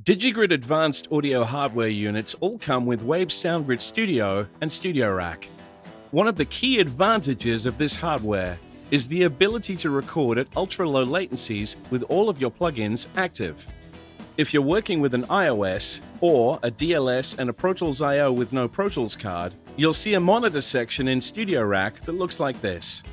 DiGiGrid advanced audio hardware units all come with Wave SoundGrid Studio and StudioRack. One of the key advantages of this hardware is the ability to record at ultra-low latencies with all of your plugins active. If you're working with an iOS or a DLS and a Pro Tools I/O with no Pro Tools card, you'll see a monitor section in StudioRack that looks like this.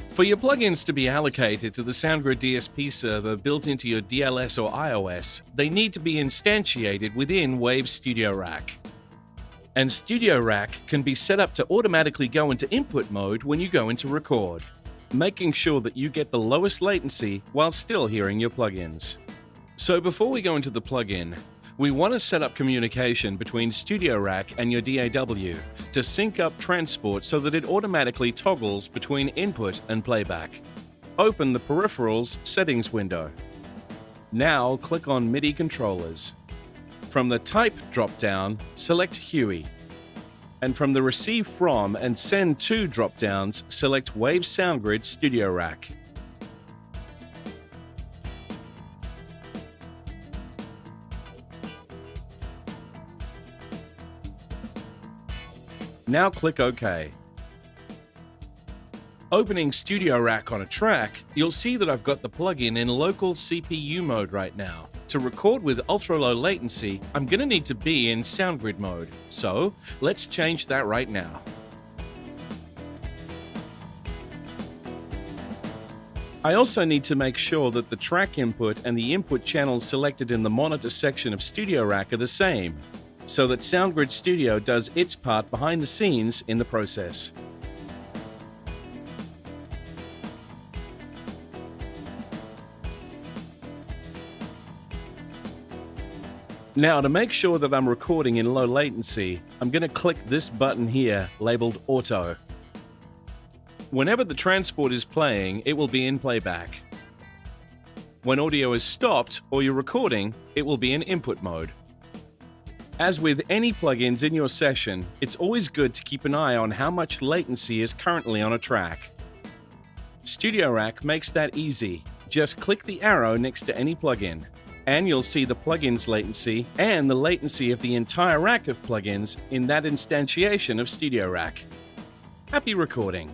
For your plugins to be allocated to the SoundGrid DSP server built into your DLS or iOS, they need to be instantiated within Wave StudioRack. And StudioRack can be set up to automatically go into input mode when you go into record, making sure that you get the lowest latency while still hearing your plugins. So before we go into the plugin, we want to set up communication between StudioRack and your DAW to sync up transport so that it automatically toggles between input and playback. Open the Peripherals settings window. Now click on MIDI controllers. From the Type drop-down, select HUI. And from the Receive From and Send To drop-downs, select Wave SoundGrid StudioRack. Now click OK. Opening StudioRack on a track, you'll see that I've got the plugin in local CPU mode right now. To record with ultra-low latency, I'm going to need to be in SoundGrid mode. So let's change that right now. I also need to make sure that the track input and the input channels selected in the monitor section of StudioRack are the same, so that SoundGrid Studio does its part behind the scenes in the process. Now, to make sure that I'm recording in low latency, I'm going to click this button here labeled Auto. Whenever the transport is playing, it will be in playback. When audio is stopped or you're recording, it will be in input mode. As with any plugins in your session, it's always good to keep an eye on how much latency is currently on a track. StudioRack makes that easy. Just click the arrow next to any plugin, and you'll see the plugin's latency and the latency of the entire rack of plugins in that instantiation of StudioRack. Happy recording!